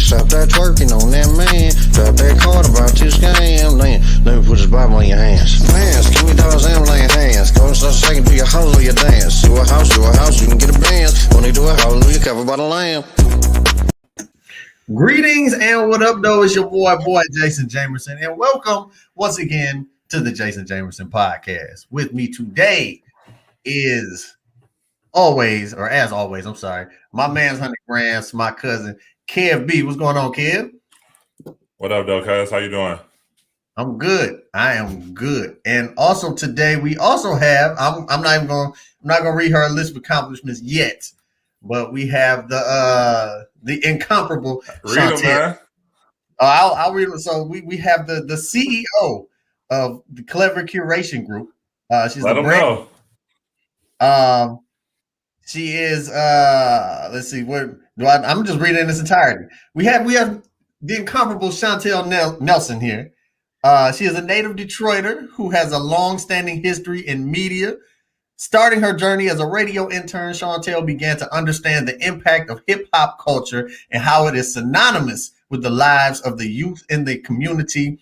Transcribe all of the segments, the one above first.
Stop that twerking on that man. Drop that card about this game. Let me put this Bible in your hands. Pants, give me dollars and laying hands. Go and start shaking, do your hallelujah dance. Do a house, you can get a band. When they do a hallelujah, covered by the lamb. Greetings and what up, though? It's your boy Jason Jamerson, and welcome once again to the Jason Jamerson podcast. With me today is as always, I'm sorry, my man's 100 grams, my cousin Kev B. What's going on, Kev? What up, though, cuz? How you doing? I'm good. I am good. And also today we also have I'm not gonna read her list of accomplishments yet, but we have the incomparable Read them, man. I'll read them. So we have the CEO of the Clever Curation Group. She's Let the them know. She is let's see, I'm just reading in its entirety. We have the incomparable Chauntel Nelson here. She is a native Detroiter who has a long-standing history in media. Starting her journey as a radio intern, Chauntel began to understand the impact of hip-hop culture and how it is synonymous with the lives of the youth in the community.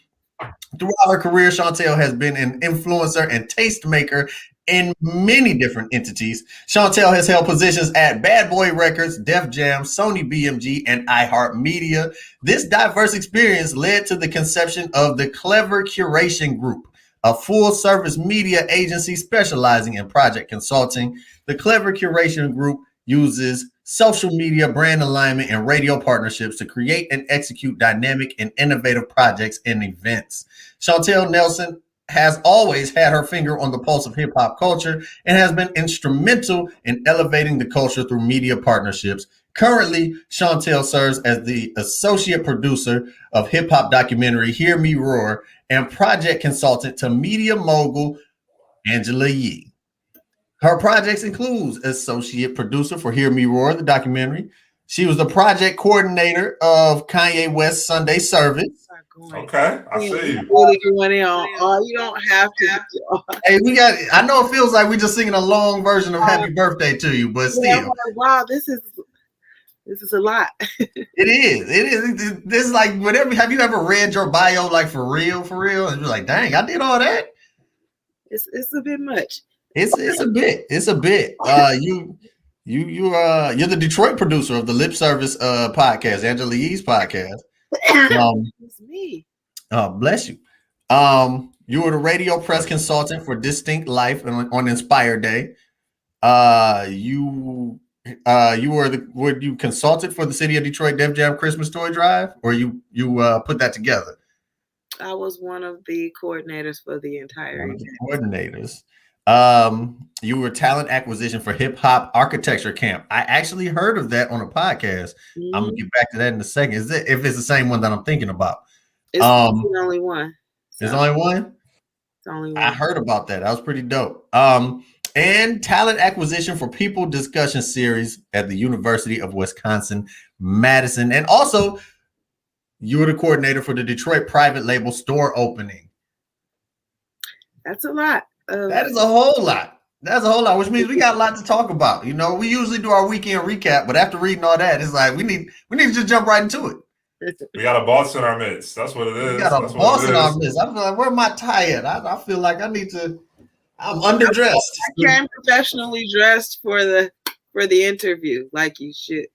Throughout her career, Chauntel has been an influencer and tastemaker in many different entities. Chauntel has held positions at Bad Boy Records, Def Jam, Sony BMG, and iHeartMedia. This diverse experience led to the conception of the Clever Curation Group, a full-service media agency specializing in project consulting. The Clever Curation Group uses social media, brand alignment, and radio partnerships to create and execute dynamic and innovative projects and events. Chauntel Nelson has always had her finger on the pulse of hip-hop culture and has been instrumental in elevating the culture through media partnerships. Currently, Chauntel serves as the associate producer of hip-hop documentary Hear Me Roar and project consultant to media mogul Angela Yee. Her projects includes associate producer for Hear Me Roar, the documentary. She was the project coordinator of Kanye West's Sunday Service. Okay, I see you. Really going in on, you don't have to. Hey, I know it feels like we're just singing a long version of Happy Birthday to you, but still. Yeah, wow, this is a lot. It is. This is like whatever. Have you ever read your bio like for real? And you're like, dang, I did all that. It's a bit much. It's a bit. You're the Detroit producer of the Lip Service podcast, Angela Yee's podcast. It's me. Oh, bless you. You were the radio press consultant for Distinct Life on Inspire Day. You were you consulted for the City of Detroit Def Jam Christmas Toy Drive, or you put that together? I was one of the coordinators for the entire event. You were talent acquisition for Hip Hop Architecture Camp. I actually heard of that on a podcast. Mm-hmm. I'm gonna get back to that in a second. If it's the same one that I'm thinking about? It's the only one. There's only one? It's only one. I heard about that. That was pretty dope. And talent acquisition for People Discussion Series at the University of Wisconsin-Madison. And also, you were the coordinator for the Detroit private label store opening. That's a lot. That is a whole lot. That's a whole lot, which means we got a lot to talk about. You know, we usually do our weekend recap, but after reading all that, it's like we need to just jump right into it. We got a boss in our midst. That's what it is. We got a boss in our midst. I feel like, where am I tired? I feel like I'm underdressed. I came professionally dressed for the interview, like you should.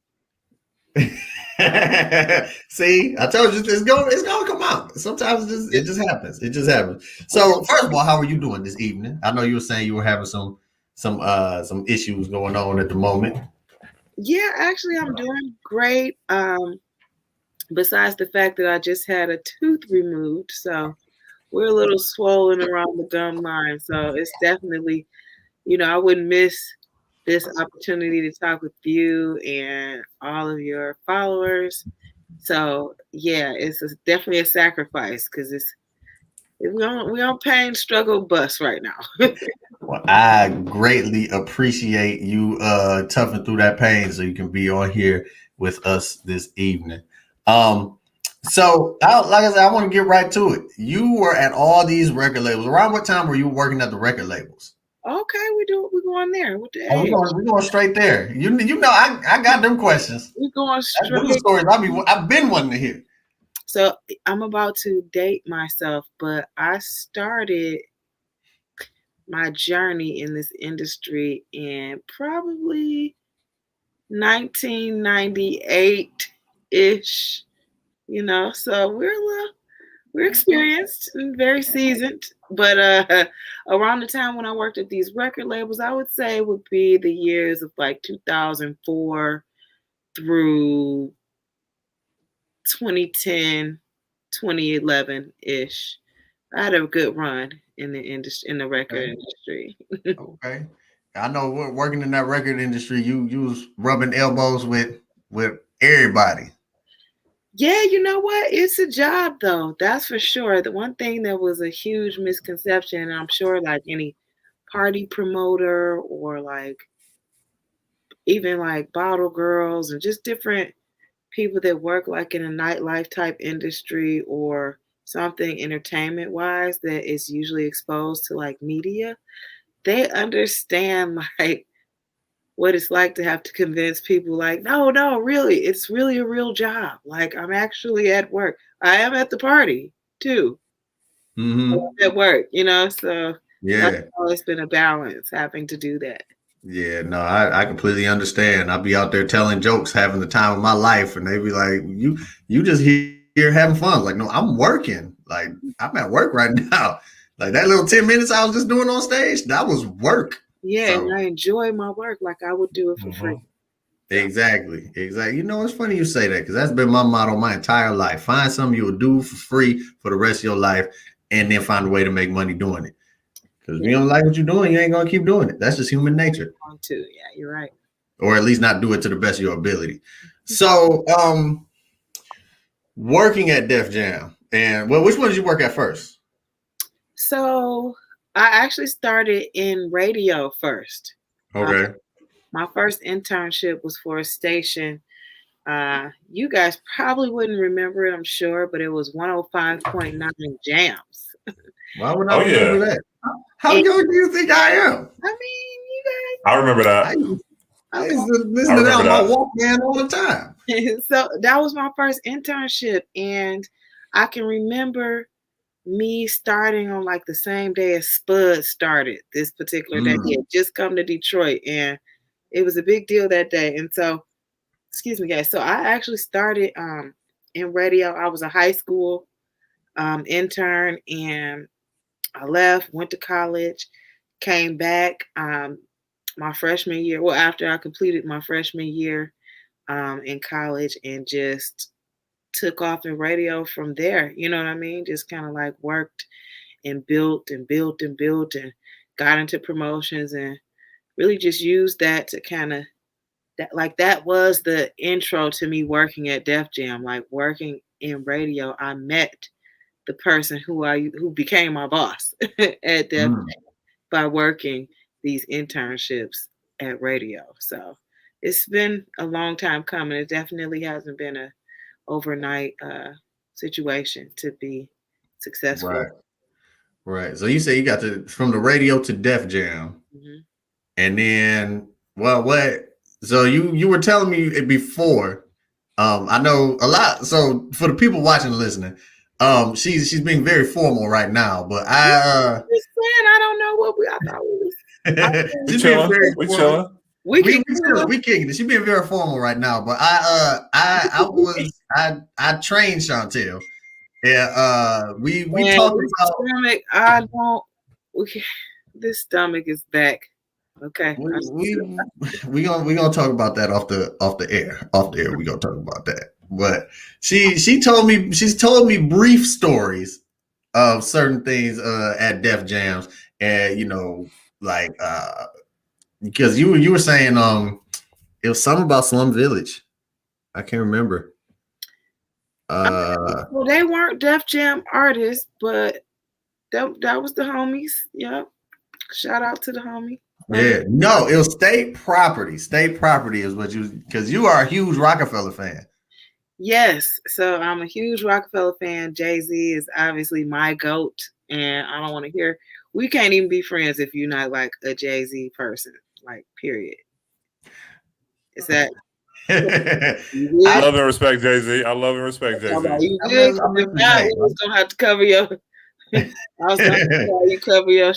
See, I told you it's gonna come out. Sometimes it just happens. It just happens. So first of all, how are you doing this evening? I know you were saying you were having some issues going on at the moment. Yeah, actually, I'm doing great. Besides the fact that I just had a tooth removed, so we're a little swollen around the gum line. So it's definitely, I wouldn't miss this opportunity to talk with you and all of your followers. So yeah, it's definitely a sacrifice because we're on pain, struggle, bust right now. Well, I greatly appreciate you toughing through that pain so you can be on here with us this evening. So like I said, I want to get right to it. You were at all these record labels. Around what time were you working at the record labels? Okay, we're going there. What the Oh, age? we're going straight there. You know, I got them questions. We're going That's them straight. stories I've been wanting to hear. So I'm about to date myself, but I started my journey in this industry in probably 1998-ish. So we're experienced and very seasoned. But around the time when I worked at these record labels, I would say would be the years of like 2004 through 2010, 2011-ish. I had a good run in the industry, in the record industry. Okay. I know working in that record industry, you was rubbing elbows with everybody. Yeah, you know what? It's a job though. That's for sure. The one thing that was a huge misconception, and I'm sure like any party promoter or like even like bottle girls and just different people that work like in a nightlife type industry or something entertainment wise that is usually exposed to like media, they understand like what it's like to have to convince people like, no, really, it's really a real job. Like I'm actually at work. I am at the party too. At work, so that's Yeah. always been a balance having to do that. Yeah, no, I completely understand. I'll be out there telling jokes, having the time of my life, and they be like, you just here having fun. Like, no, I'm working. Like, I'm at work right now. Like that little 10 minutes I was just doing on stage, that was work. Yeah, So, and I enjoy my work like I would do it for free. Exactly. You know, it's funny you say that because that's been my motto my entire life. Find something you will do for free for the rest of your life, and then find a way to make money doing it. Because if you don't like what you're doing, you ain't gonna keep doing it. That's just human nature. Too. Yeah, you're right. Or at least not do it to the best of your ability. So, working at Def Jam, and well, which one did you work at first? So I actually started in radio first. Okay. My first internship was for a station. You guys probably wouldn't remember it, I'm sure, but it was 105.9 Jams. Why would I remember that? How young do you think I am? I mean, you guys. I remember that. I used to listen to that on my Walkman all the time. So that was my first internship, and I can remember me starting on like the same day as Spud started this particular day. He had just come to Detroit, and it was a big deal that day. And so, excuse me, guys. So I actually started in radio. I was a high school intern, and I left, went to college, came back my freshman year. Well, after I completed my freshman year in college, and just took off in radio from there. You know what I mean? Just kind of like worked and built and built and built and got into promotions and really just used that to kind of that was the intro to me working at Def Jam. Like working in radio, I met the person who became my boss at Def Jam by working these internships at radio. So it's been a long time coming. It definitely hasn't been a overnight situation to be successful. Right. So you say you got from the radio to Def Jam, and then what? So you were telling me before. I know a lot. So for the people watching and listening, she's being very formal right now. But I don't know what I thought we was. She's being very formal. We kicking it. She's being very formal right now. But I trained Chauntel. Yeah, we talked about this stomach is back. Okay. We gonna talk about that off the air. Off the air, we gonna talk about that. But she's told me brief stories of certain things at Def Jams, and because you were saying it was something about Slum Village. I can't remember. Well, they weren't Def Jam artists, but that was the homies. Yep. Shout out to the homie. Yeah, no, it was state property. State property is what because you are a huge Rockefeller fan. Yes, so I'm a huge Rockefeller fan. Jay-Z is obviously my GOAT, and I don't want to hear we can't even be friends if you're not like a Jay-Z person. Like, period. Is that you I good? love and respect Jay-Z. I love and respect How about Jay-Z. you good? If not, we was gonna have to cover your. I was gonna have you cover your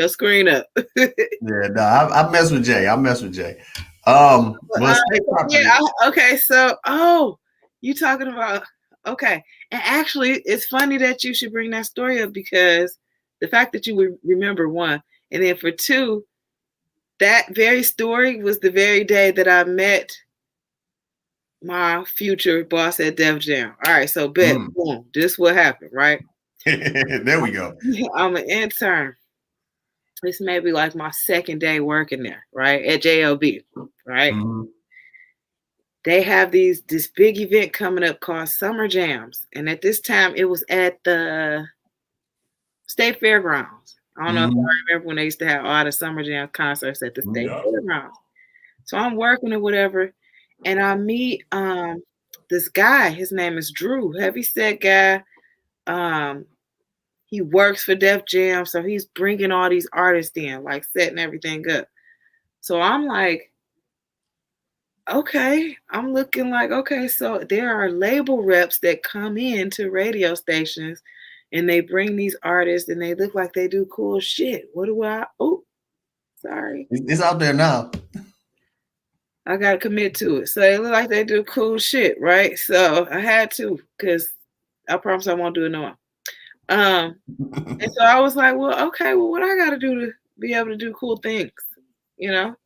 screen up. Yeah, no, I mess with Jay. Well, state property. Yeah. Okay. So, you talking about? Okay. And actually, it's funny that you should bring that story up because the fact that you would remember one, and then for two, that very story was the very day that I met my future boss at Def Jam. All right. So, boom. This is what happened, right? There we go. I'm an intern. This may be like my second day working there, right? At JLB, right? Mm-hmm. They have this big event coming up called Summer Jams. And at this time, it was at the State Fairgrounds. I don't know if I remember when they used to have all the Summer Jam concerts at the State Fairgrounds. So I'm working or whatever, and I meet this guy. His name is Drew, heavyset guy. He works for Def Jam, so he's bringing all these artists in, like setting everything up. So I'm like, okay, I'm looking like, okay, so there are label reps that come in to radio stations and they bring these artists and they look like they do cool shit. What do I, sorry. It's out there now. I got to commit to it. So they look like they do cool shit, right? So I had to, because I promise I won't do it no more. And so I was like, well, okay, well, what I got to do to be able to do cool things, you know?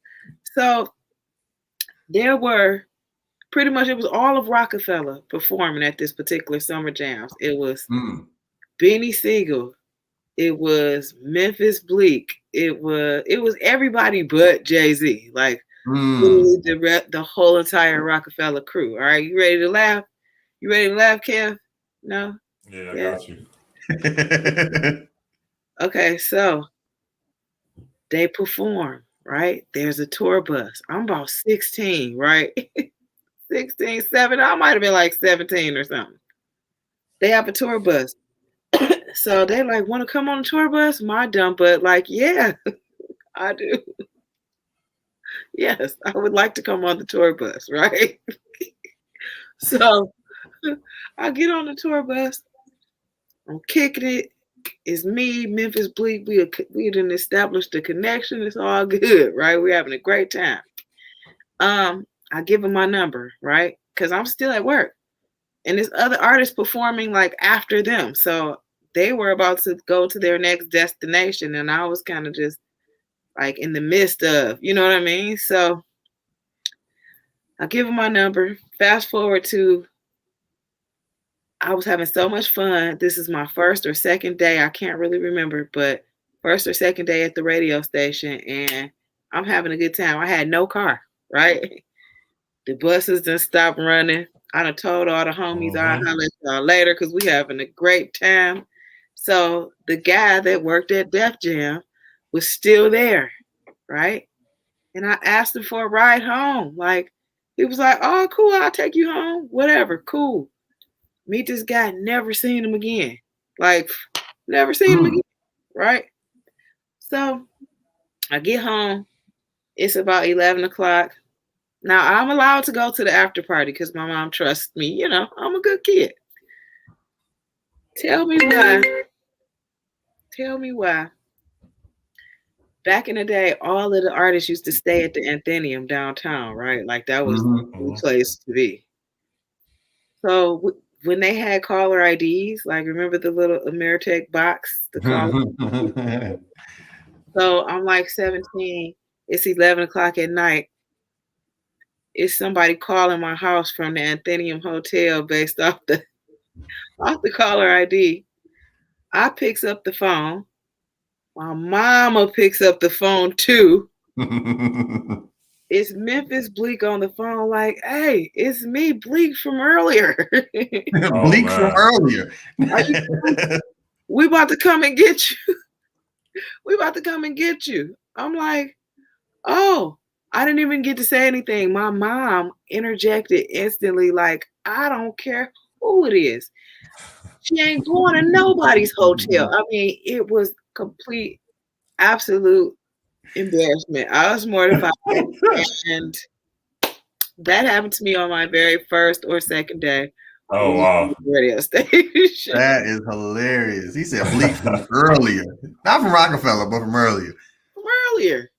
So there were pretty much, it was all of Rockefeller performing at this particular Summer Jams. It was Beanie Siegel. It was Memphis Bleak. It was everybody but Jay-Z. Like the whole entire Rockefeller crew. All right, you ready to laugh? You ready to laugh, Kev? No? Yeah, I got you. Okay, so they perform, right? There's a tour bus. I'm about 16, right? 16, 7. I might have been like 17 or something. They have a tour bus. So they like, want to come on the tour bus? My dumb butt, like, yeah, I do. Yes, I would like to come on the tour bus, right? So I get on the tour bus. I'm kicking it. It's me, Memphis Bleak. We done established a connection. It's all good, right? We're having a great time. I give him my number, right? Because I'm still at work. And there's other artists performing like after them. So they were about to go to their next destination. And I was kind of just like in the midst of, you know what I mean? So I give him my number. Fast forward to, I was having so much fun. This is my first or second day. I can't really remember, but first or second day at the radio station. And I'm having a good time. I had no car, right? The buses done stopped running. I done told all the homies I'll holler at y'all later because we having a great time. So the guy that worked at Def Jam was still there, right? And I asked him for a ride home. Like, he was like, oh, cool, I'll take you home. Whatever, cool. Meet this guy, never seen him again. Like, never seen him again, right? So I get home. It's about 11 o'clock. Now, I'm allowed to go to the after party because my mom trusts me. You know, I'm a good kid. Tell me why. Back in the day, all of the artists used to stay at the Athenaeum downtown, right? Like that was the place to be. So when they had caller IDs, like remember the little Ameritech box? The caller So I'm like 17. It's 11 o'clock at night. It's somebody calling my house from the Athenaeum Hotel based off the caller ID. I picks up the phone. My mama picks up the phone too. It's Memphis Bleak on the phone like, hey, it's me, Bleak from earlier. Bleak from earlier. We about to come and get you. We about to come and get you. I'm like, oh, I didn't even get to say anything. My mom interjected instantly like, I don't care who it is. She ain't going to nobody's hotel. I mean, it was complete, absolute embarrassment. I was mortified, and that happened to me on my very first or second day. Oh wow. Radio station. That is hilarious. He said bleep from earlier. Not from Rockefeller, but from earlier. From earlier.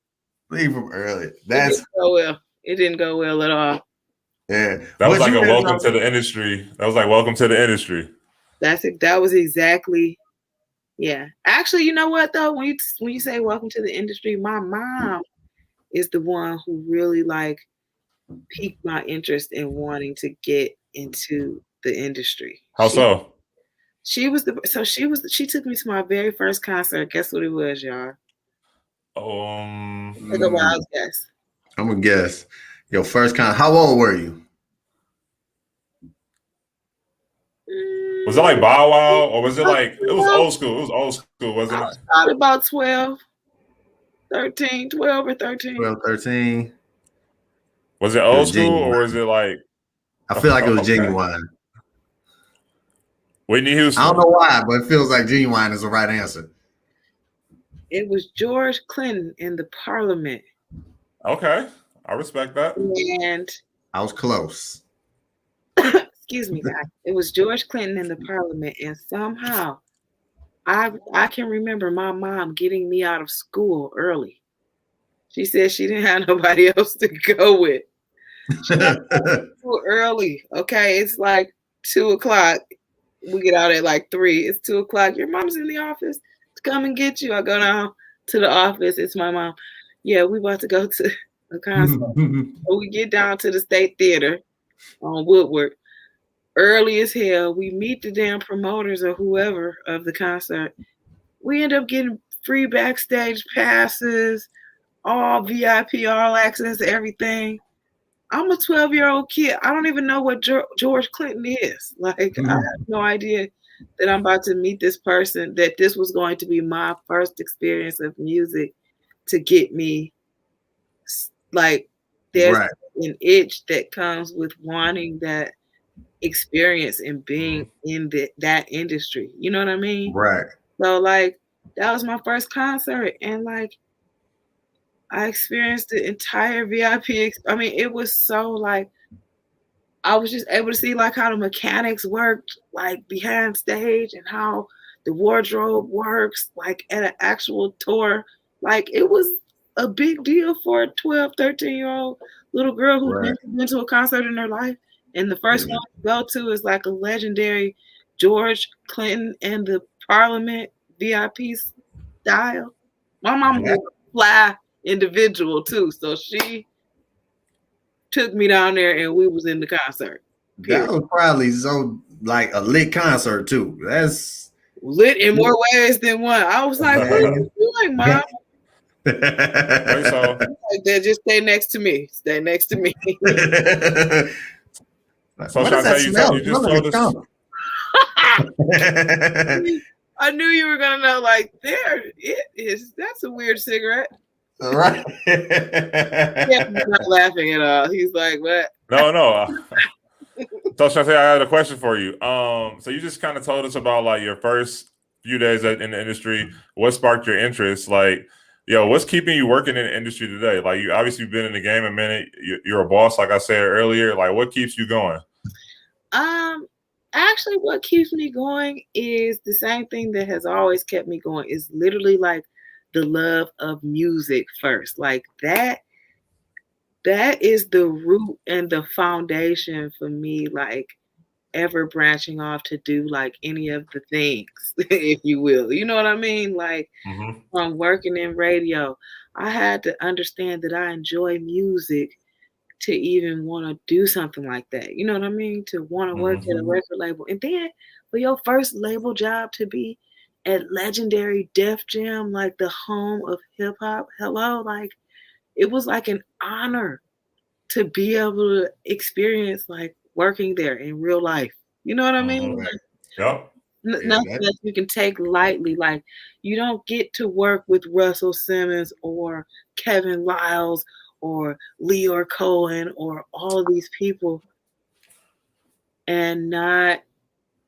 Bleep from earlier. It didn't go well. It didn't go well at all. Yeah. That was like a welcome to the industry. That was like welcome to the industry. That's it. That was exactly. Yeah. Actually, you know what though? When you say welcome to the industry, my mom is the one who really like piqued my interest in wanting to get into the industry. How so? She took me to my very first concert. Guess what it was, y'all? Take a wild guess. I'm gonna guess. Your first concert. How old were you? Was it like Bow Wow, or was it like it was old school? It was old school, wasn't it? Probably about 12 or 13. 12, 13. Was it old school, or was it like? I feel like it was Genuine. Whitney Houston. I don't know why, but it feels like Genuine is the right answer. It was George Clinton in the Parliament. Okay, I respect that. And I was close. excuse me, guys. It was George Clinton in the Parliament, and somehow I can remember my mom getting me out of school early. She said she didn't have nobody else to go with. She got out of school early. Okay, it's like 2:00. We get out at like 3. It's 2:00. Your mom's in the office to come and get you. I go down to the office. It's my mom. Yeah, we about to go to a concert. So we get down to the State Theater on Woodward. Early as hell, we meet the damn promoters or whoever of the concert. We end up getting free backstage passes, all VIP, all access, everything. I'm a 12-year-old kid. I don't even know what George Clinton is. Like, I have no idea that I'm about to meet this person, that this was going to be my first experience of music to get me, like, there's an itch that comes with wanting that experience and being in that industry. You know what I mean? Right. So like that was my first concert, and like I experienced the entire VIP. I mean, it was so like I was just able to see like how the mechanics worked like behind stage and how the wardrobe works like at an actual tour. Like it was a big deal for a 12, 13-year-old little girl who's never been to a concert in her life. And the first one to go to is like a legendary George Clinton and the Parliament VIP style. My mom was a fly individual too, so she took me down there and we was in the concert. That was probably so like a lit concert too. That's lit in more ways than one. I was like, what are you doing, Mom? So like that, just stay next to me. Stay next to me. So what does that smell? You just told us. I knew you were gonna know. Like there it is. That's a weird cigarette. Right. Yeah, he's not laughing at all. He's like, what? No. So Chauntel, I had a question for you. So you just kind of told us about like your first few days in the industry. What sparked your interest? Like, what's keeping you working in the industry today? Like, you obviously been in the game a minute. You're a boss, like I said earlier. Like, what keeps you going? Actually, what keeps me going is the same thing that has always kept me going. Is literally like the love of music first. Like that is the root and the foundation for me, like ever branching off to do like any of the things, if you will. You know what I mean? Like from working in radio, I had to understand that I enjoy music to even want to do something like that. You know what I mean? To want to work at a record label. And then for your first label job to be at legendary Def Jam, like the home of hip hop, hello, like it was like an honor to be able to experience like working there in real life. You know what I mean? Yep. Nothing that you can take lightly. Like you don't get to work with Russell Simmons or Kevin Liles or Leor Cohen or all of these people and not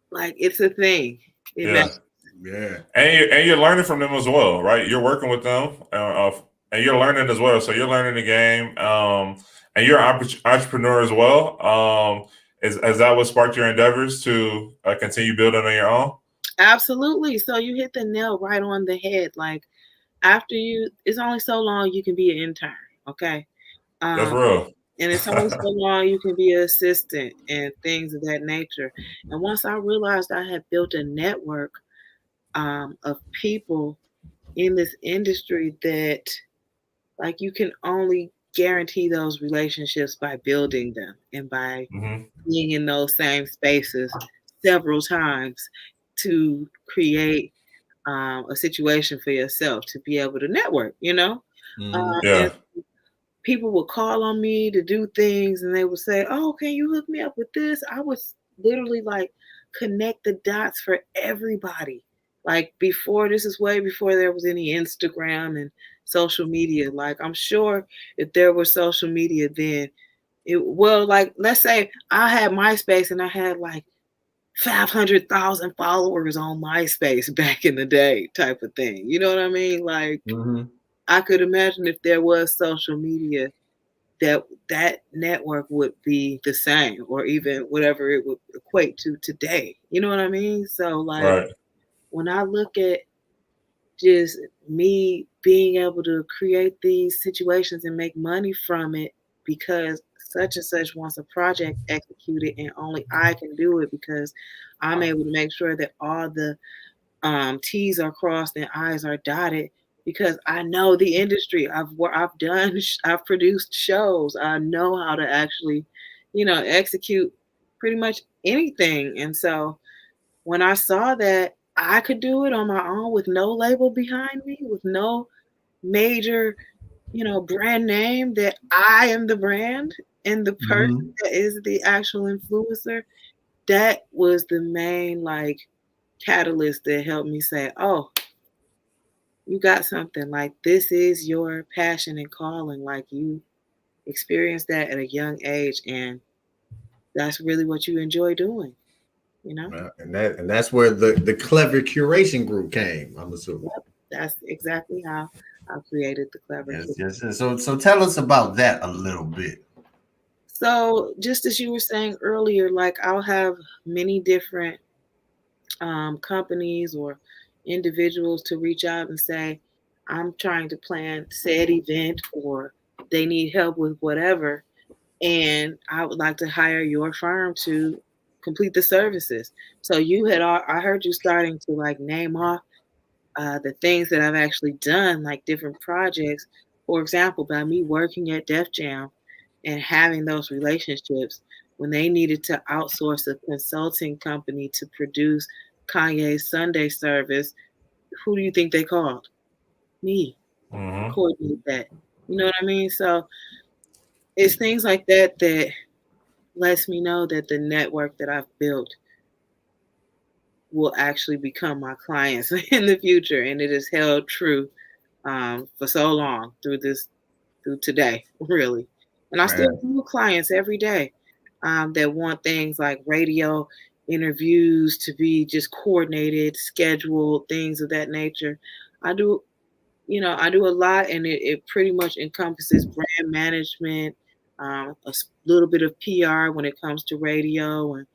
like it's a thing. It matters. Yeah. And you're learning from them as well, right? You're working with them, and you're learning as well. So you're learning the game, and you're an entrepreneur as well. Is that what sparked your endeavors to continue building on your own? Absolutely. So you hit the nail right on the head. Like after it's only so long you can be an intern. Okay. That's Um, real. and it's only so long you can be an assistant and things of that nature. And once I realized I had built a network of people in this industry that like you can only guarantee those relationships by building them and by Mm-hmm. being in those same spaces several times to create a situation for yourself to be able to network, Yeah. and people would call on me to do things and they would say, "Oh, can you hook me up with this?" I would literally like connect the dots for everybody. Like before, this is way before there was any Instagram and social media. Like I'm sure if there was social media then like let's say I had MySpace and I had like 500,000 followers on MySpace back in the day type of thing. You know what I mean? Like I could imagine if there was social media that network would be the same or even whatever it would equate to today. You know what I mean? So like Right. when I look at just me being able to create these situations and make money from it because such and such wants a project executed and only I can do it because I'm able to make sure that all the T's are crossed and I's are dotted because I know the industry. I've produced shows. I know how to actually, execute pretty much anything. And so when I saw that I could do it on my own with no label behind me, with no major, brand name, that I am the brand and the person that is the actual influencer, that was the main like catalyst that helped me say, "Oh, you got something. Like this is your passion and calling. Like you experienced that at a young age and that's really what you enjoy doing." And that's where the clever curation group came, I'm assuming. Yep, that's exactly how I created the Clever Kid. Yes. So tell us about that a little bit. So just as you were saying earlier, like I'll have many different companies or individuals to reach out and say, I'm trying to plan said event or they need help with whatever. And I would like to hire your firm to complete the services. So I heard you starting to like name off the things that I've actually done, like different projects. For example, by me working at Def Jam and having those relationships, when they needed to outsource a consulting company to produce Kanye's Sunday service, who do you think they called? Me. Coordinate that. You know what I mean? So it's things like that that lets me know that the network that I've built will actually become my clients in the future, and it has held true for so long through today, really. And I still do clients every day that want things like radio interviews to be just coordinated, scheduled, things of that nature. I do a lot, and it pretty much encompasses brand management, a little bit of PR when it comes to radio, and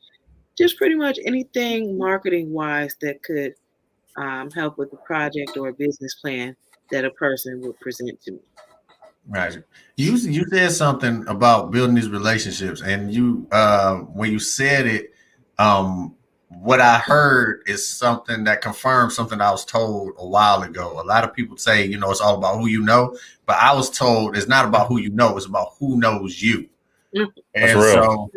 just pretty much anything marketing wise that could help with a project or a business plan that a person would present to me. Right. You said something about building these relationships, and you when you said it, what I heard is something that confirms something I was told a while ago. A lot of people say, it's all about who you know, but I was told it's not about who you know, it's about who knows you. That's real.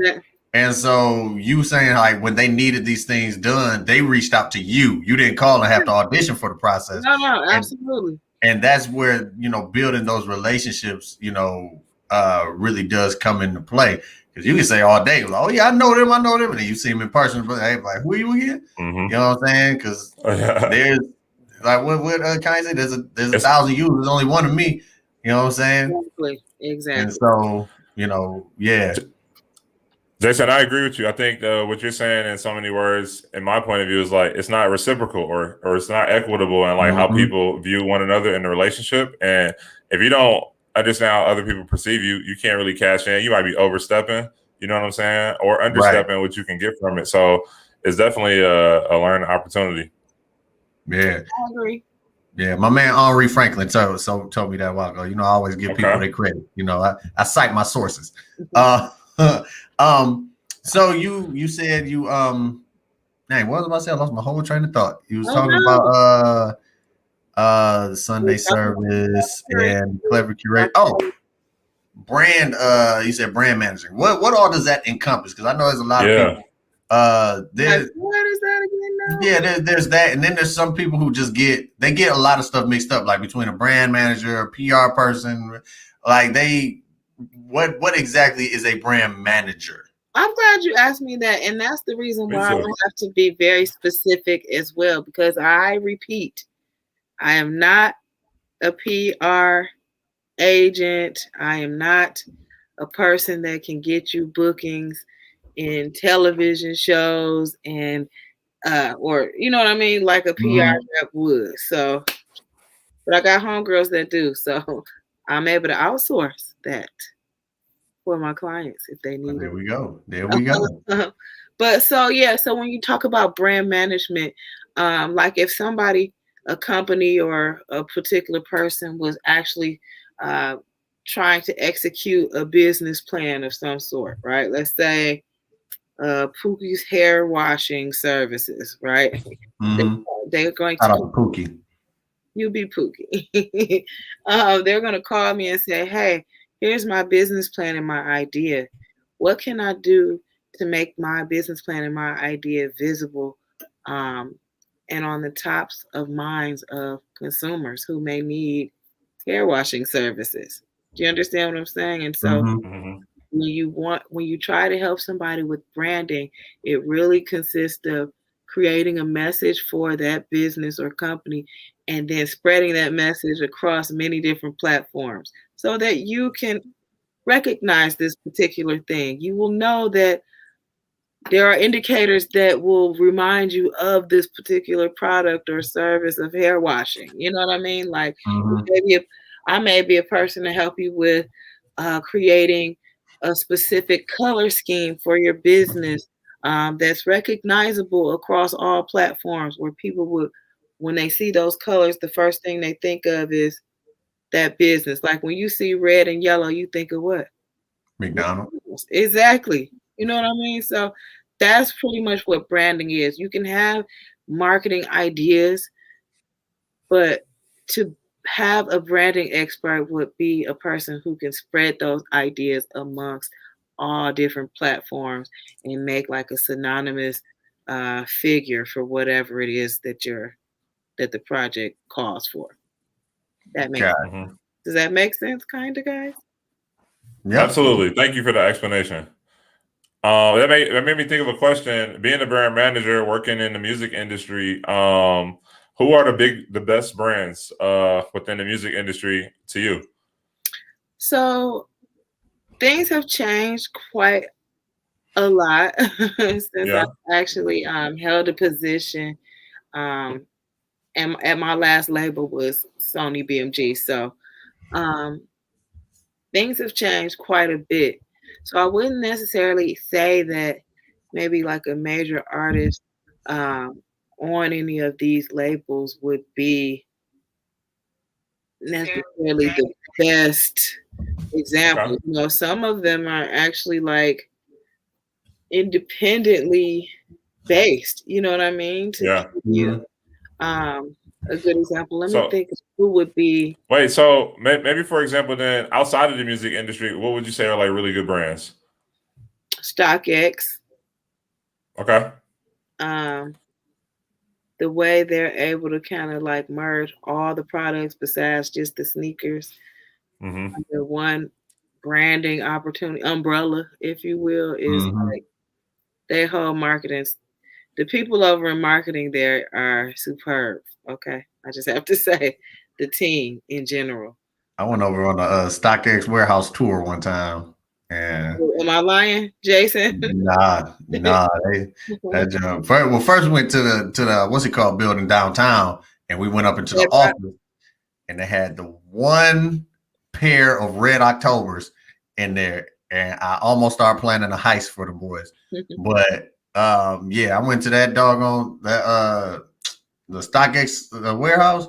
And so you saying like when they needed these things done, they reached out to you. You didn't call and have to audition for the process. No, absolutely. And that's where, building those relationships, really does come into play. Because you can say all day, like, oh, yeah, I know them. And then you see them in person, but hey, like, who are you again? You know what I'm saying? Because there's, like, what can I say? There's 1,000 you. There's only one of me. You know what I'm saying? Exactly. And so, yeah. Jason, I agree with you. I think what you're saying in so many words, in my point of view, is like it's not reciprocal or it's not equitable in like how people view one another in the relationship. And if you don't understand how other people perceive you, you can't really cash in. You might be overstepping, you know what I'm saying, or understepping what you can get from it. So it's definitely a learning opportunity. Yeah, I agree. Yeah, my man Henri Franklin told me that a while ago. You know, I always give people their credit. You know, I cite my sources. So you said you dang, what was I about to say? I lost my whole train of thought. You was talking about the Sunday service and clever curate. Oh, brand. You said brand managing. What all does that encompass? Because I know there's a lot of people. What is that again now? Yeah, there's that, and then there's some people who just get a lot of stuff mixed up, like between a brand manager, a PR person, like what exactly is a brand manager? I'm glad you asked me that, and that's the reason why I have to be very specific as well, because I repeat, I am not a PR agent. I am not a person that can get you bookings in television shows and or you know what I mean, like a PR rep would. So, but I got homegirls that do, so I'm able to outsource that for my clients if they need it. There we go. But so when you talk about brand management, like if somebody, a company or a particular person was actually trying to execute a business plan of some sort, right? Let's say Pookie's hair washing services, right? They're going to Pookie. You be Pookie. They're going to call me and say, hey, here's my business plan and my idea. What can I do to make my business plan and my idea visible and on the tops of minds of consumers who may need hair washing services? Do you understand what I'm saying? And so when you try to help somebody with branding, it really consists of creating a message for that business or company and then spreading that message across many different platforms so that you can recognize this particular thing. You will know that there are indicators that will remind you of this particular product or service of hair washing. You know what I mean? Like I may be a person to help you with creating a specific color scheme for your business that's recognizable across all platforms, where people would, when they see those colors, the first thing they think of is that business. Like when you see red and yellow, you think of what? McDonald's. Exactly. You know what I mean? So that's pretty much what branding is. You can have marketing ideas, but to have a branding expert would be a person who can spread those ideas amongst all different platforms and make like a synonymous figure for whatever it is that the project calls for. That makes sense. Does that make sense, kind of, guys? Yeah, absolutely. Thank you for the explanation. That made me think of a question. Being a brand manager, working in the music industry, who are the best brands within the music industry to you? So things have changed quite a lot since I actually held a position. And at my last label was Sony BMG. So things have changed quite a bit. So I wouldn't necessarily say that maybe like a major artist on any of these labels would be necessarily the best example. You know, some of them are actually like independently based. You know what I mean? To give you a good example. Let me think of who would be. Wait, so maybe for example, then outside of the music industry, what would you say are like really good brands? StockX. Okay. The way they're able to kind of like merge all the products besides just the sneakers under one branding opportunity, umbrella, if you will, is like their whole marketing. The people over in marketing there are superb. Okay. I just have to say the team in general. I went over on a StockX warehouse tour one time. Yeah. Am I lying, Jason? Nah. First we went to the what's it called building downtown, and we went up into the office, and they had the one pair of red Octobers in there, and I almost started planning a heist for the boys. But yeah, I went to that doggone the StockX warehouse.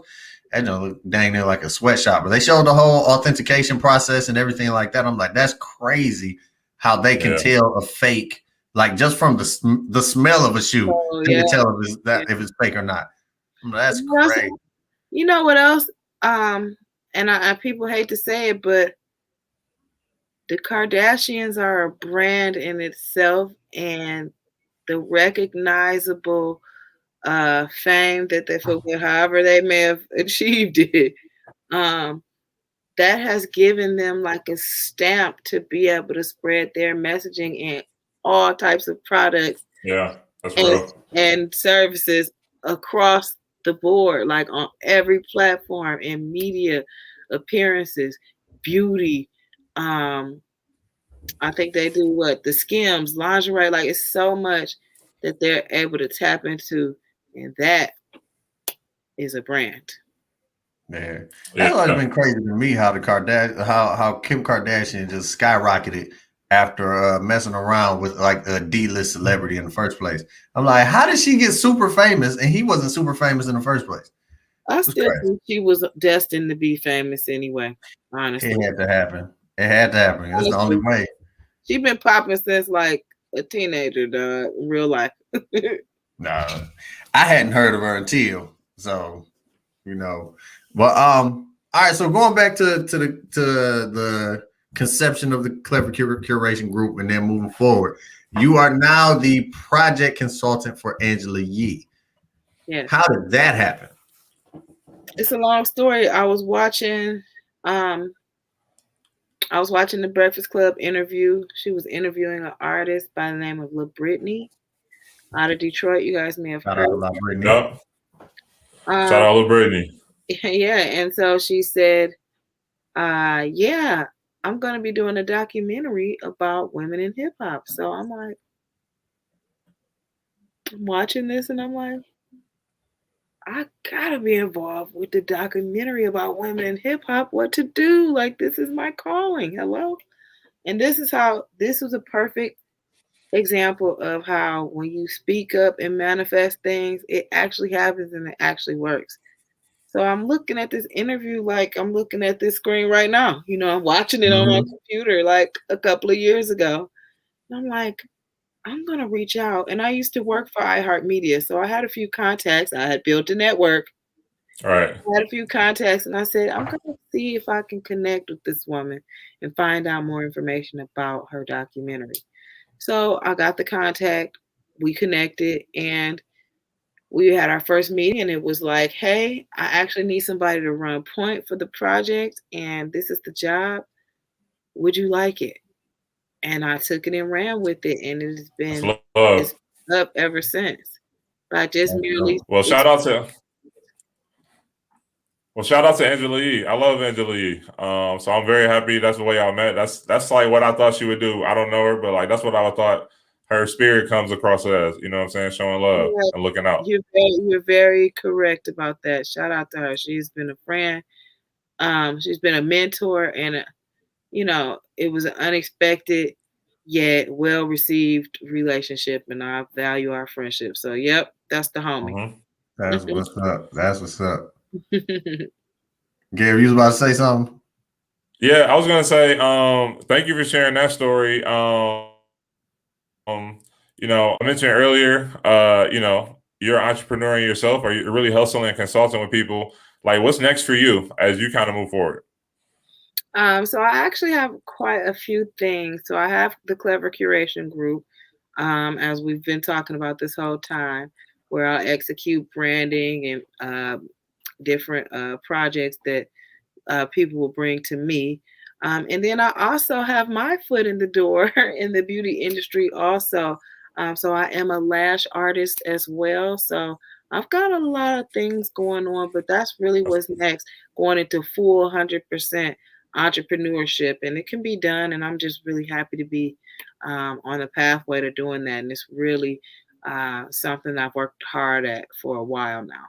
That don't look dang near like a sweatshop, but they showed the whole authentication process and everything like that. I'm like, that's crazy how they can tell a fake, like just from the smell of a shoe, they can tell if it's fake or not. That's crazy. You know what else? And people hate to say it, but the Kardashians are a brand in itself, and the recognizable fame that they fulfill, however they may have achieved it, that has given them like a stamp to be able to spread their messaging in all types of products. Yeah, that's real. And services across the board, like on every platform, in media, appearances, beauty. I think they do the Skims, lingerie, like it's so much that they're able to tap into, and that is a brand. Man, that's always been crazy to me how how Kim Kardashian just skyrocketed after messing around with like a D-list celebrity in the first place. I'm like, how did she get super famous and he wasn't super famous in the first place? I still think she was destined to be famous anyway, honestly. It had to happen. It's the only way. She's been popping since like a teenager, dog, in real life. No, I hadn't heard of her until, so, you know. But all right, so going back to the conception of the Clever Curation Group and then moving forward, you are now the project consultant for Angela Yee. Yes. How did that happen? It's a long story. I was watching the Breakfast Club interview. She was interviewing an artist by the name of La Brittany out of Detroit. You guys may have heard. Shout out Brittany. Yep. Shout out La Brittany. Yeah, and so she said, yeah, I'm going to be doing a documentary about women in hip hop. So I'm like, I'm watching this and I'm like, I gotta be involved with the documentary about women in hip hop. What to do? Like, this is my calling. Hello. And this was a perfect example of how when you speak up and manifest things, it actually happens and it actually works. So I'm looking at this interview like I'm looking at this screen right now. You know, I'm watching it on my computer like a couple of years ago. And I'm like, I'm going to reach out. And I used to work for iHeartMedia. So I had a few contacts. I had built a network. All right. I had a few contacts. And I said, I'm going to see if I can connect with this woman and find out more information about her documentary. So I got the contact. We connected. And we had our first meeting. And it was like, hey, I actually need somebody to run point for the project. And this is the job. Would you like it? And I took it and ran with it, and it has been up ever since. But I just merely shout out to Angela Yee. I love Angela Yee. So I'm very happy that's the way y'all met. That's like what I thought she would do. I don't know her, but like that's what I thought her spirit comes across as. You know what I'm saying? Showing love and looking out. You're very correct about that. Shout out to her. She's been a friend. She's been a mentor, and it was an unexpected yet well-received relationship, and I value our friendship. So, yep, that's the homie. That's what's up. Gary, you was about to say something? Yeah, I was gonna say, thank you for sharing that story. I mentioned earlier, you're an entrepreneur in yourself, or you're really hustling and consulting with people. Like, what's next for you as you kind of move forward? So I actually have quite a few things. So I have the Clever Curation Group, as we've been talking about this whole time, where I'll execute branding and different projects that people will bring to me. And then I also have my foot in the door in the beauty industry also. So I am a lash artist as well. So I've got a lot of things going on, but that's really what's next, going into full 100% entrepreneurship, and it can be done. And I'm just really happy to be on the pathway to doing that. And it's really something I've worked hard at for a while now.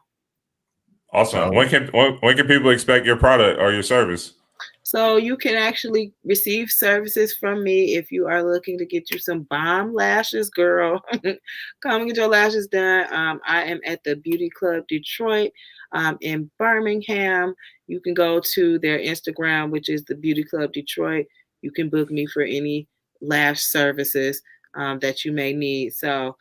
Awesome. When can people expect your product or your service? So you can actually receive services from me if you are looking to get you some bomb lashes, girl. Come get your lashes done. I am at the Beauty Club Detroit in Birmingham. You can go to their Instagram, which is the Beauty Club Detroit. You can book me for any lash services that you may need. So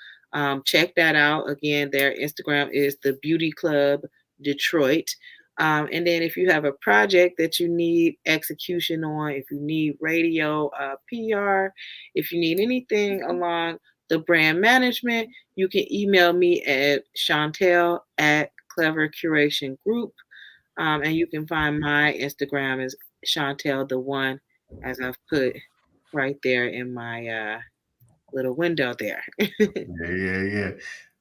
check that out. Again, their Instagram is the Beauty Club Detroit. And then if you have a project that you need execution on, if you need radio, PR, if you need anything along the brand management, you can email me at Chauntel at Clever Curation Group. And you can find my Instagram as Chauntel the One, as I've put right there in my little window there. Yeah.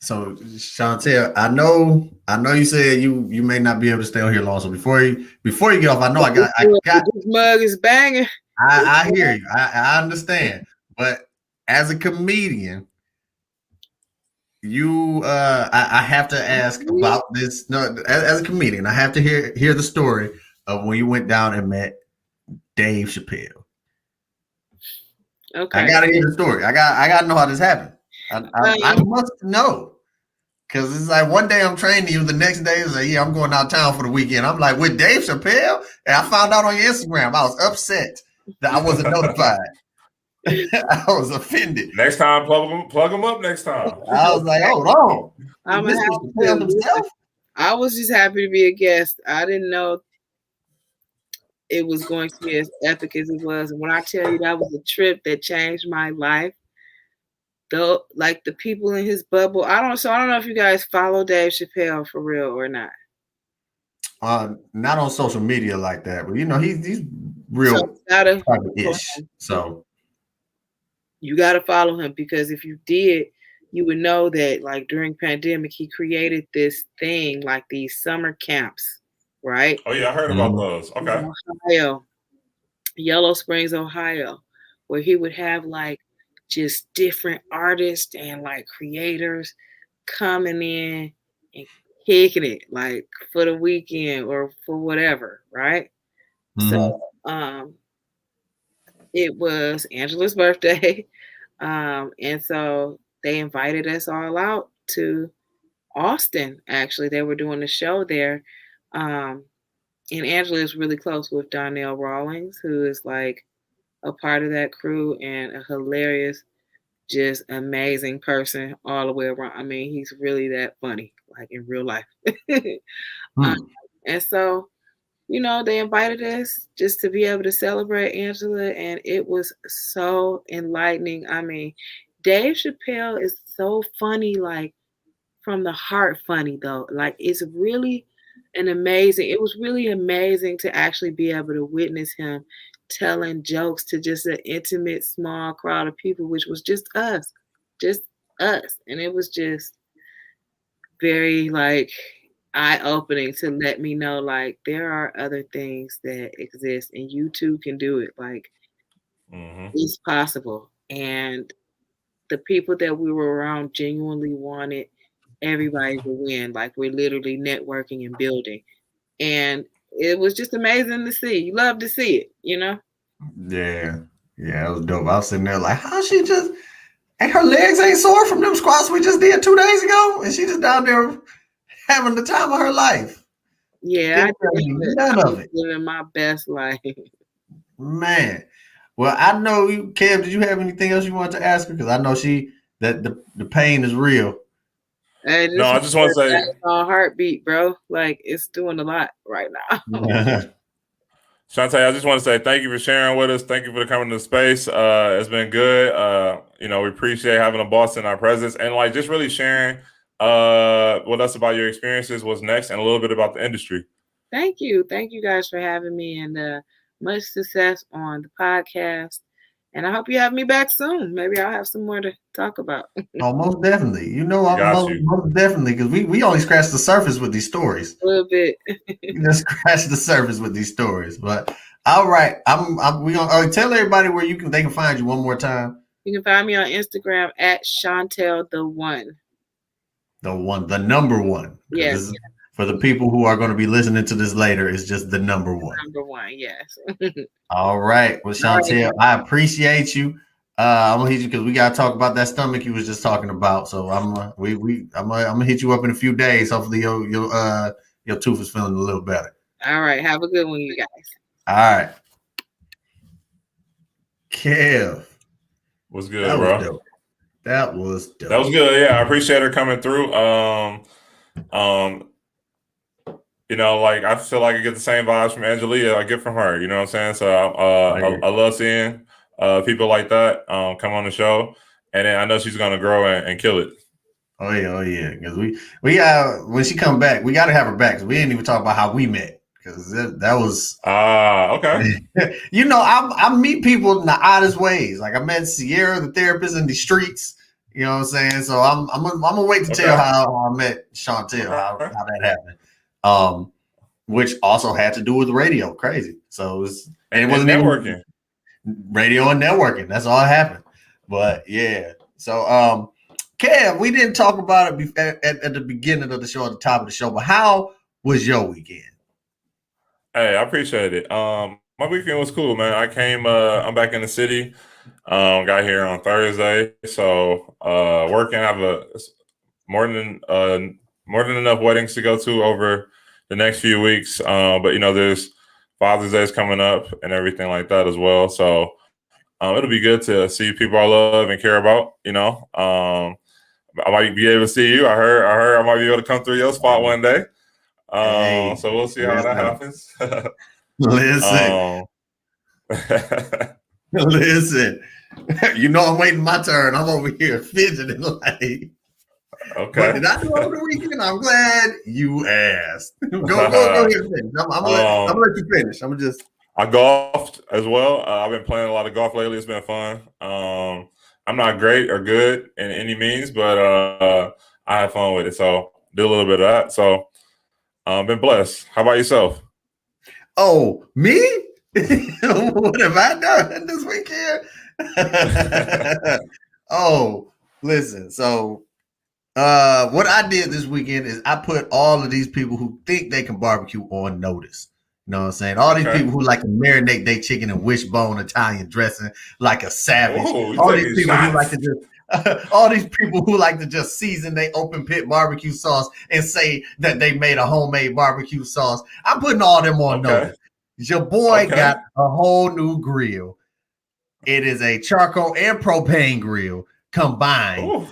So Chauntel, I know you said you may not be able to stay on here long. So before you get off, I know I got this mug is banging. I hear you. I understand. But as a comedian, I have to ask about this. No, as a comedian, I have to hear the story of when you went down and met Dave Chappelle. Okay. I gotta hear the story. I gotta know how this happened. I must know. Because it's like one day I'm training you, the next day is like, yeah, I'm going out of town for the weekend. I'm like, with Dave Chappelle? And I found out on your Instagram. I was upset that I wasn't notified. I was offended. Next time, plug them up next time. I was like, hold on. I was just happy to be a guest. I didn't know it was going to be as epic as it was. And when I tell you that was a trip that changed my life, though, like the people in his bubble, I don't know if you guys follow Dave Chappelle for real or not. Not on social media like that, but he's real private-ish. So you gotta follow him, because if you did, you would know that like during pandemic, he created this thing like these summer camps, right? Oh yeah, I heard about those. Okay. Ohio, Yellow Springs, Ohio, where he would have like just different artists and like creators coming in and kicking it like for the weekend or for whatever, right? So it was Angela's birthday. And so they invited us all out to Austin. Actually, they were doing a show there. And Angela is really close with Donnell Rawlings, who is like a part of that crew and a hilarious, just amazing person all the way around. I mean, he's really that funny, like in real life. And so, they invited us just to be able to celebrate Angela, and it was so enlightening. I mean, Dave Chappelle is so funny, like from the heart funny though. Like it was really amazing to actually be able to witness him telling jokes to just an intimate, small crowd of people, which was just us. And it was just very like eye-opening to let me know like there are other things that exist and you too can do it. Like it's possible. And the people that we were around genuinely wanted everybody to win. Like we're literally networking and building. And it was just amazing to see. You love to see it, Yeah, it was dope. I was sitting there like, how she just, and her legs ain't sore from them squats we just did 2 days ago, and she just down there having the time of her life. Yeah, I'm living my best life. Man, well, I know you, Kev. Did you have anything else you wanted to ask her? Because I know that the pain is real. No, I just want to say, heartbeat, bro. Like it's doing a lot right now. Chauntel, I just want to say thank you for sharing with us. Thank you for coming to the space. It's been good. We appreciate having a boss in our presence and like just really sharing with us about your experiences, what's next, and a little bit about the industry. Thank you guys for having me, and much success on the podcast. And I hope you have me back soon. Maybe I'll have some more to talk about. Oh, most definitely. Most definitely, because we only scratched the surface with these stories. A little bit. You just scratched the surface with these stories. But All right. We gonna tell everybody where they can find you one more time. You can find me on Instagram at Chauntel the One. The number one. Yes. This is, for the people who are going to be listening to this later, it's just the number one. Number one, yes. All right. Well, Chauntel, I appreciate you. I'm gonna hit you because we gotta talk about that stomach you was just talking about. So I'm gonna hit you up in a few days. Hopefully your tooth is feeling a little better. All right. Have a good one, you guys. All right. Kev. What's good, bro? Dope. That was dope. That was good. Yeah, I appreciate her coming through. You know, like I feel like I get the same vibes from Angelia I get from her. You know what I'm saying? So I love seeing people like that come on the show, and then I know she's gonna grow and kill it. Oh yeah. Because we when she come back, we gotta have her back. Cause we didn't even talk about how we met. Because that was okay. You know, I meet people in the oddest ways. Like I met Sierra, the therapist, in the streets. You know what I'm saying? So I'm gonna wait to tell how I met Chauntel, how that happened. Which also had to do with radio. Crazy. So it wasn't networking. Radio and networking. That's all that happened. But yeah. So Kev, we didn't talk about it at the beginning of the show, at the top of the show. But how was your weekend? Hey, I appreciate it. My weekend was cool, man. I came. I'm back in the city. Got here on Thursday, so working. I have more than enough weddings to go to over the next few weeks. But you know, there's Father's Day is coming up and everything like that as well. So it'll be good to see people I love and care about. You know, I might be able to see you. I heard I might be able to come through your spot one day. So we'll see how that happens. Listen. Listen. You know I'm waiting my turn. I'm over here fidgeting like. Okay. What did I do over the weekend? I'm glad you asked. Go ahead and finish. I'm gonna let you finish. I golfed as well. I've been playing a lot of golf lately. It's been fun. I'm not great or good in any means, but I have fun with it. So do a little bit of that. So been blessed. How about yourself? Oh, me? What have I done this weekend? Oh, listen. So what I did this weekend is I put all of these people who think they can barbecue on notice. You know what I'm saying? All these people who like to marinate their chicken in wishbone Italian dressing like a savage. All these people who like to just all these people who like to just season their open pit barbecue sauce and say that they made a homemade barbecue sauce. I'm putting all them on notice. Your boy got a whole new grill. It is a charcoal and propane grill combined. Ooh.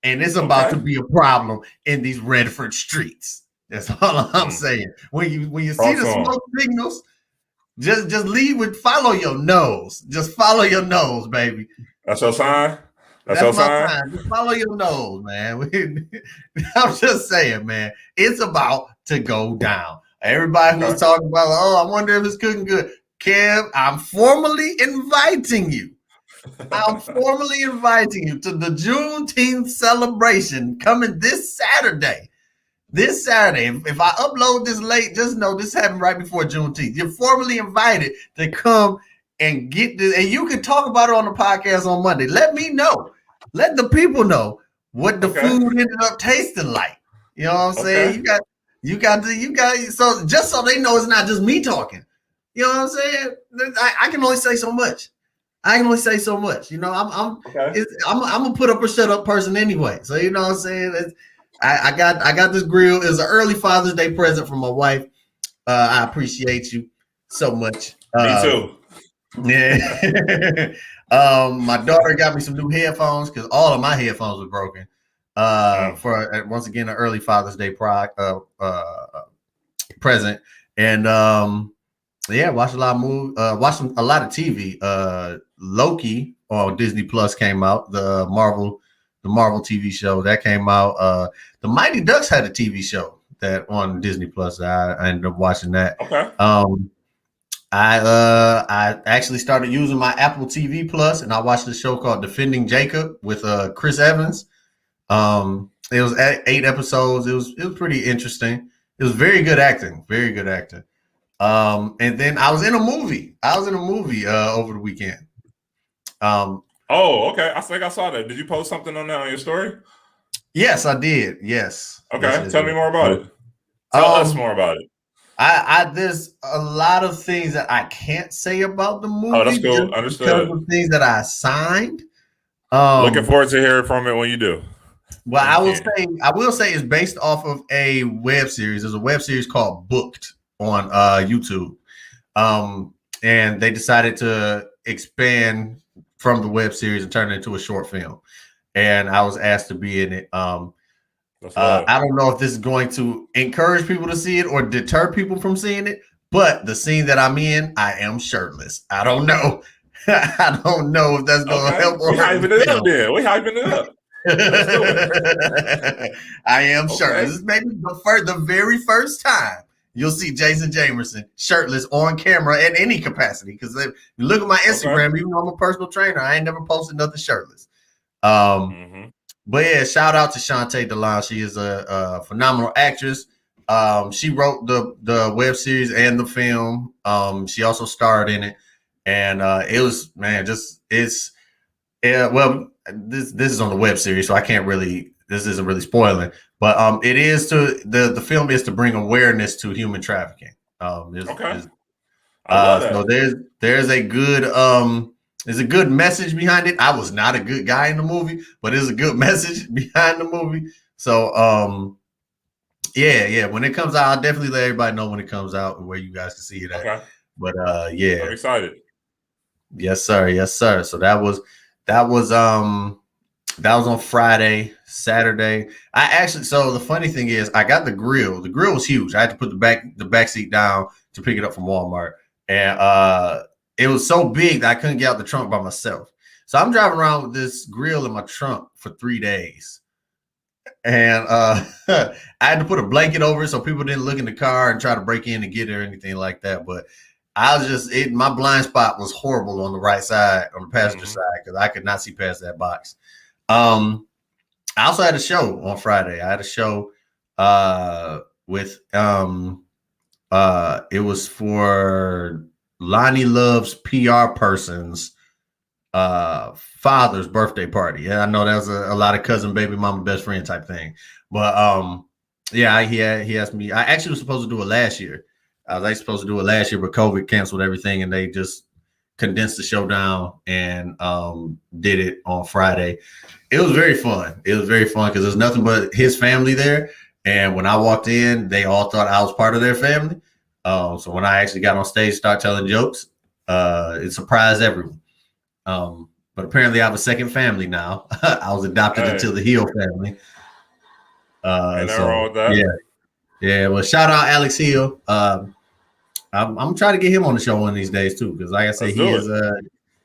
And it's about to be a problem in these Redford streets. That's all I'm saying. When you see the smoke signals, just lead with follow your nose. Just follow your nose, baby. That's your sign? That's your sign? Just follow your nose, man. I'm just saying, man. It's about to go down. Everybody who's talking about, I wonder if it's cooking good. Kev, I'm formally inviting you. I'm formally inviting you to the Juneteenth celebration coming this Saturday. This Saturday. If I upload this late, just know this happened right before Juneteenth. You're formally invited to come and get this, and you can talk about it on the podcast on Monday. Let me know. Let the people know what the food ended up tasting like. You know what I'm saying? You got so just so they know it's not just me talking. You know what I'm saying? I can only say so much. You know, I'm gonna put up or shut up person anyway. So you know what I'm saying? I got this grill. It's an early Father's Day present from my wife. I appreciate you so much. Me too. Yeah. My daughter got me some new headphones because all of my headphones were broken. For once again an early Father's Day present. And watched a lot of watched a lot of TV. Loki on Disney Plus came out. The Marvel TV show that came out. The Mighty Ducks had a TV show that on Disney Plus. I ended up watching that. Okay. I actually started using my Apple TV Plus, and I watched a show called Defending Jacob with Chris Evans. It was 8 episodes. It was pretty interesting. It was very good acting. Very good acting. And then I was in a movie. Over the weekend. Oh, okay. I think I saw that. Did you post something on that on your story? Yes, I did. Yes. Okay. Yes, Tell me more about it. Tell us more about it. There's a lot of things that I can't say about the movie. Oh, that's cool. Just Understood. because of things that I signed. Looking forward to hearing from it when you do. Well, I will say it's based off of a web series. There's a web series called Booked on YouTube. And they decided to expand from the web series and turn it into a short film. And I was asked to be in it. I don't know if this is going to encourage people to see it or deter people from seeing it, but the scene that I'm in, I am shirtless. I don't know. I don't know if that's going to help or hurt. We hyping it up then. We hyping it up. I am shirtless. This is maybe the very first time you'll see Jason Jamerson shirtless on camera in any capacity. Because if you look at my Instagram, even though I'm a personal trainer, I ain't never posted nothing shirtless. But yeah, shout out to Chauntel Nelson. She is a phenomenal actress. She wrote the web series and the film. She also starred in it, and it was this is on the web series, so I can't really. This isn't really spoiling, but it is the film is to bring awareness to human trafficking. I love that. So there's a good there's a good message behind it. I was not a good guy in the movie, but there's a good message behind the movie. So yeah. When it comes out, I'll definitely let everybody know when it comes out and where you guys can see it at. Okay. But yeah, I'm excited. Yes, sir. So that was on Friday. Saturday, so the funny thing is I got the grill. The grill was huge. I had to put the back seat down to pick it up from Walmart. And it was so big that I couldn't get out the trunk by myself. So I'm driving around with this grill in my trunk for 3 days. And I had to put a blanket over it so people didn't look in the car and try to break in and get it or anything like that. But I was my blind spot was horrible on the right side, on the passenger side, because I could not see past that box. I also had a show on Friday. I had a show with it was for Lonnie Love's PR person's father's birthday party. And I know that was a lot of cousin, baby mama, best friend type thing. But yeah, he asked me. I actually was supposed to do it last year. I was actually supposed to do it last year, but COVID canceled everything, and they just condensed the show down and did it on Friday. It was very fun. Because there's nothing but his family there. And when I walked in, they all thought I was part of their family. So when I actually got on stage and started telling jokes, it surprised everyone. But apparently I have a second family now. I was adopted into the Hill family. Ain't nothing wrong with that. Yeah. Well, shout out Alex Hill. I'm trying to get him on the show one of these days too, because like I said,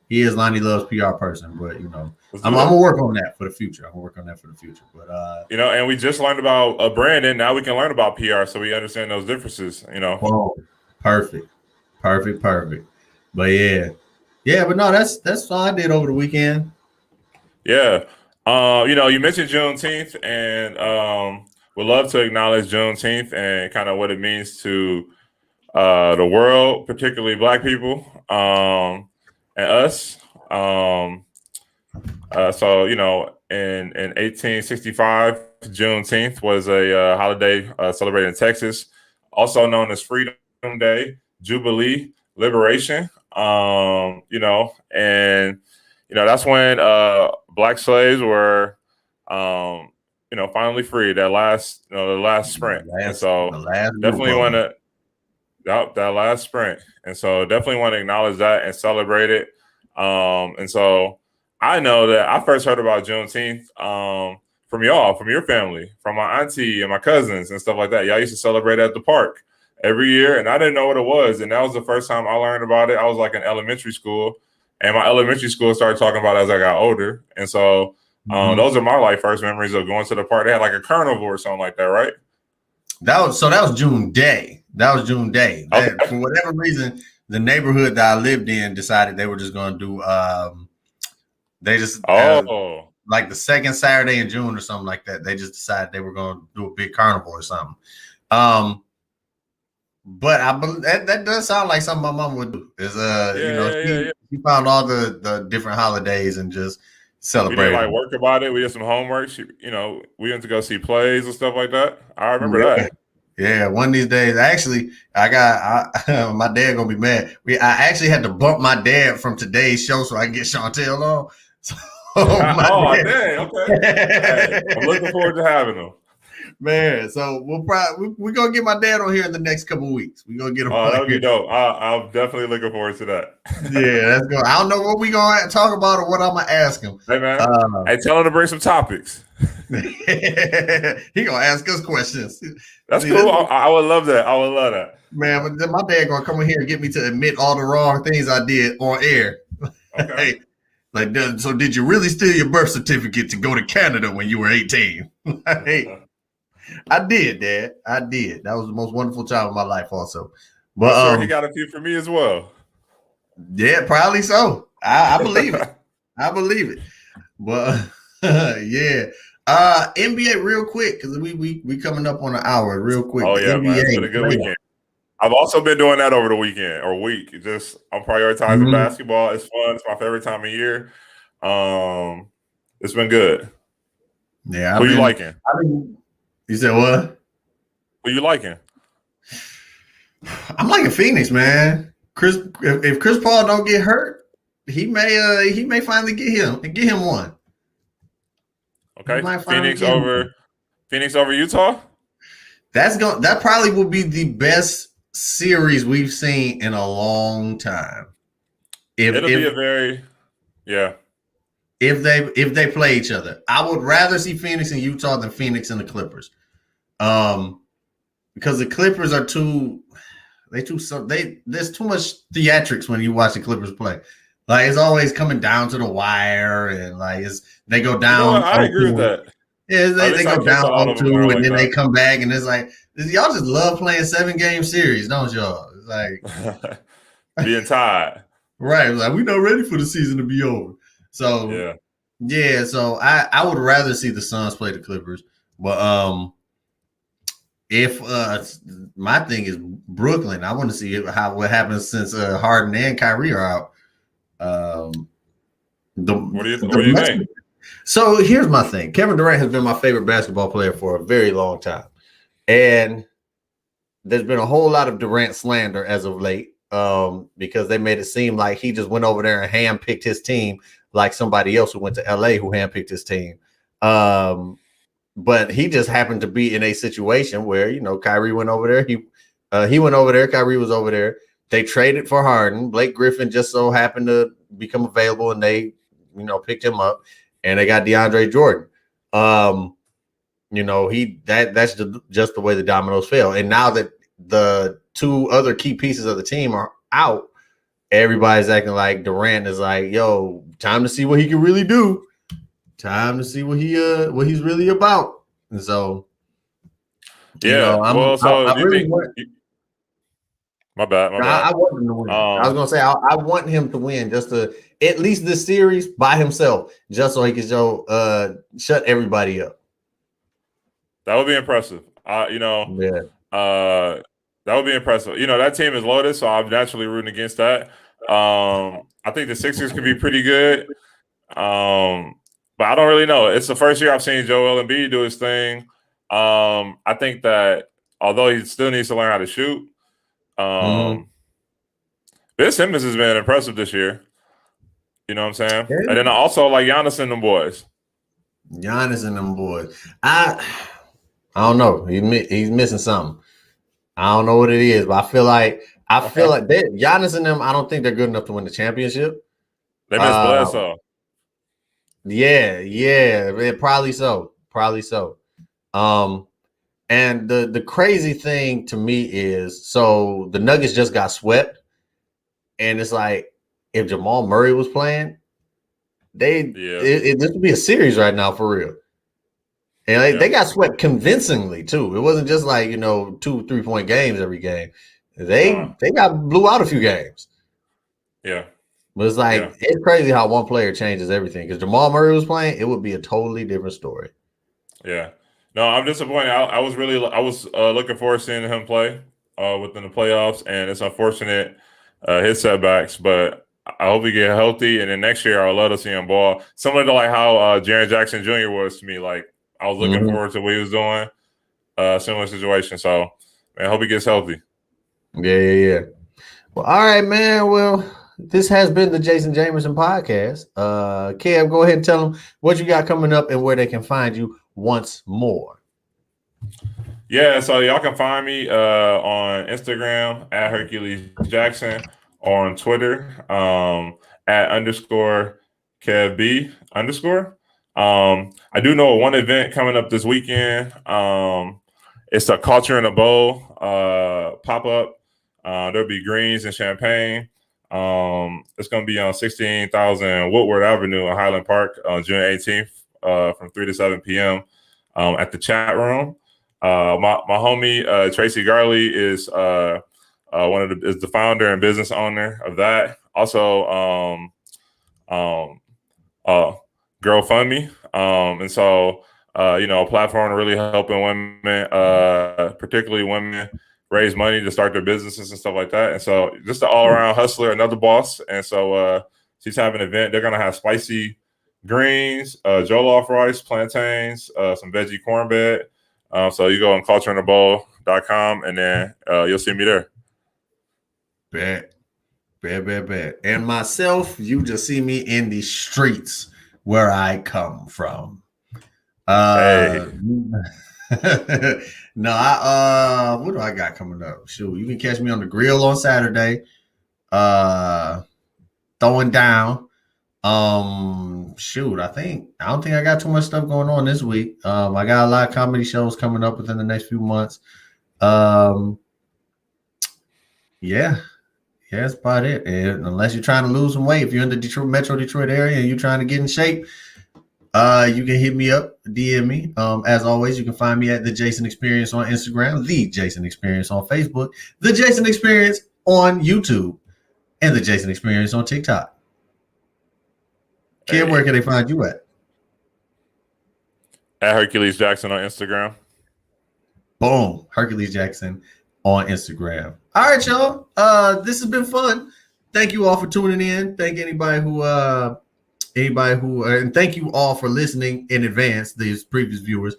he is Lonnie Love's PR person. But I'm gonna work on that for the future. But and we just learned about Brandon. Now we can learn about PR, so we understand those differences. Oh, perfect. But yeah. But no, that's all I did over the weekend. Yeah. You mentioned Juneteenth, and would love to acknowledge Juneteenth and kind of what it means to the world, particularly Black people, and us. So in 1865, Juneteenth was a holiday celebrated in Texas, also known as Freedom Day, Jubilee, Liberation. That's when Black slaves were finally freed. The last sprint. And so definitely want to. That last sprint. And so definitely want to acknowledge that and celebrate it. And so I know that I first heard about Juneteenth from y'all, from your family, from my auntie and my cousins and stuff like that. Y'all used to celebrate at the park every year, and I didn't know what it was. And that was the first time I learned about it. I was like in elementary school, and my elementary school started talking about it as I got older. And so those are my first memories of going to the park. They had like a carnival or something like that, right? That was June Day. Okay. For whatever reason, the neighborhood that I lived in decided they were just going to do. Like the second Saturday in June or something like that. They just decided they were going to do a big carnival or something. But that does sound like something my mom would do. Is she found all the different holidays and just We celebrated. did like work about it. We did some homework. We went to go see plays and stuff like that. I remember that. Yeah, one of these days. Actually, my dad gonna be mad. I actually had to bump my dad from today's show so I can get Chauntel on. So, dang, okay. Hey, I'm looking forward to having him. Man, so we're gonna get my dad on here in the next couple of weeks. We're gonna get him. Oh, that'd be dope. I'm definitely looking forward to that. Yeah, that's good. I don't know what we're gonna talk about or what I'm gonna ask him. Hey man, tell him to bring some topics. He gonna ask us questions. That's cool. I would love that. I would love that. Man, but then my dad gonna come in here and get me to admit all the wrong things I did on air. Okay. So did you really steal your birth certificate to go to Canada when you were 18? I did, Dad. I did. That was the most wonderful time of my life, also. But I'm sure he got a few for me as well. Yeah, probably so. I believe it. I believe it. But yeah. NBA real quick, because we coming up on an hour real quick. Oh yeah, NBA, man. It's been a good weekend. I've also been doing that over the weekend or week. I'm prioritizing basketball. It's fun. It's my favorite time of year. It's been good. Yeah. Who you liking? You said what? Who you liking? I'm liking Phoenix, man. If Chris Paul don't get hurt, he may finally get him one. Okay. Phoenix over Utah? That probably will be the best series we've seen in a long time. If they play each other. I would rather see Phoenix and Utah than Phoenix and the Clippers. Because the Clippers are there's too much theatrics when you watch the Clippers play. Like it's always coming down to the wire and like they go down. You know what? I agree with that. Yeah, they go down 0-2 and then they come back and it's like y'all just love playing 7-game series, don't y'all? It's like being tied. Right. It's like we're not ready for the season to be over. So yeah, so I would rather see the Suns play the Clippers. But if my thing is Brooklyn, I want to see what happens since Harden and Kyrie are out. What do you think? So here's my thing. Kevin Durant has been my favorite basketball player for a very long time. And there's been a whole lot of Durant slander as of late because they made it seem like he just went over there and handpicked his team like somebody else who went to LA who handpicked his team. But he just happened to be in a situation where, Kyrie went over there. He went over there. Kyrie was over there. They traded for Harden. Blake Griffin just so happened to become available and they, picked him up and they got DeAndre Jordan. That's just the way the dominoes fell. And now that the two other key pieces of the team are out, everybody's acting like Durant is like, yo, time to see what he can really do. Time to see what he's really about. And so, my bad. I want him to win. I was gonna say I want him to win just to at least this series by himself, just so he can shut everybody up. That would be impressive. That would be impressive. That team is loaded, so I'm naturally rooting against that. I think the Sixers could be pretty good. But I don't really know. It's the first year I've seen Joel Embiid do his thing. I think that although he still needs to learn how to shoot, Ben Simmons has been impressive this year. You know what I'm saying? Yeah. And then I also like Giannis and them boys. I don't know. He's missing something. I don't know what it is, but I feel like Giannis and them, I don't think they're good enough to win the championship. They miss Bledsoe. Yeah, probably so. And the crazy thing to me is, so the Nuggets just got swept, and it's like if Jamal Murray was playing, this would be a series right now for real. And they got swept convincingly too. It wasn't just like 2-3 point games every game. They got blew out a few games. Yeah. But it's like it's crazy how one player changes everything. Because Jamal Murray was playing, it would be a totally different story. Yeah. No, I'm disappointed. I was looking forward to seeing him play. within the playoffs, and it's unfortunate his setbacks. But I hope he get healthy, and then next year I'd love to see him ball. Similar to like how Jaren Jackson Jr. was to me. Like I was looking forward to what he was doing. Similar situation. So man, I hope he gets healthy. Yeah. Well, all right, man. Well, this has been the Jason Jamerson podcast. Kev, go ahead and tell them what you got coming up and where they can find you once more. Yeah, so y'all can find me on Instagram at Hercules Jackson, or on Twitter at _KevB_. I do know one event coming up this weekend. It's a Culture in a Bowl pop-up. There'll be greens and champagne. It's going to be on 16,000 Woodward Avenue in Highland Park on June 18th from 3 to 7 p.m. At the chat room. My homie Tracy Garley is the founder and business owner of that. Also, GirlFundMe, and so a platform really helping women, particularly women, raise money to start their businesses and stuff like that. And so just an all-around hustler, another boss. And so she's having an event. They're gonna have spicy greens, jollof rice, plantains, some veggie cornbread. So you go on cultureintheBowl.com, and then you'll see me there. Bet. And myself, you just see me in the streets where I come from. Hey. No, what do I got coming up? Shoot, you can catch me on the grill on Saturday. Throwing down. Shoot, I don't think I got too much stuff going on this week. I got a lot of comedy shows coming up within the next few months. Yeah, that's about it. And unless you're trying to lose some weight, if you're in the Metro Detroit area and you're trying to get in shape, you can hit me up, DM me. As always, you can find me at The Jason Experience on Instagram, The Jason Experience on Facebook, The Jason Experience on YouTube, and The Jason Experience on TikTok. Kid, where can they find you at? At Hercules Jackson on Instagram. Boom, Hercules Jackson on Instagram. All right, y'all. This has been fun. Thank you all for tuning in. Thank anybody who and thank you all for listening in advance, these previous viewers.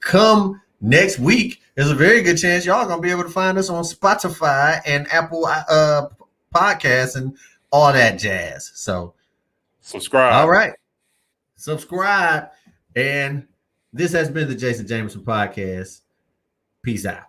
Come next week, there's a very good chance y'all are gonna be able to find us on Spotify and Apple Podcasts and all that jazz. So subscribe. All right. Subscribe. And this has been the Jason Jamerson podcast. Peace out.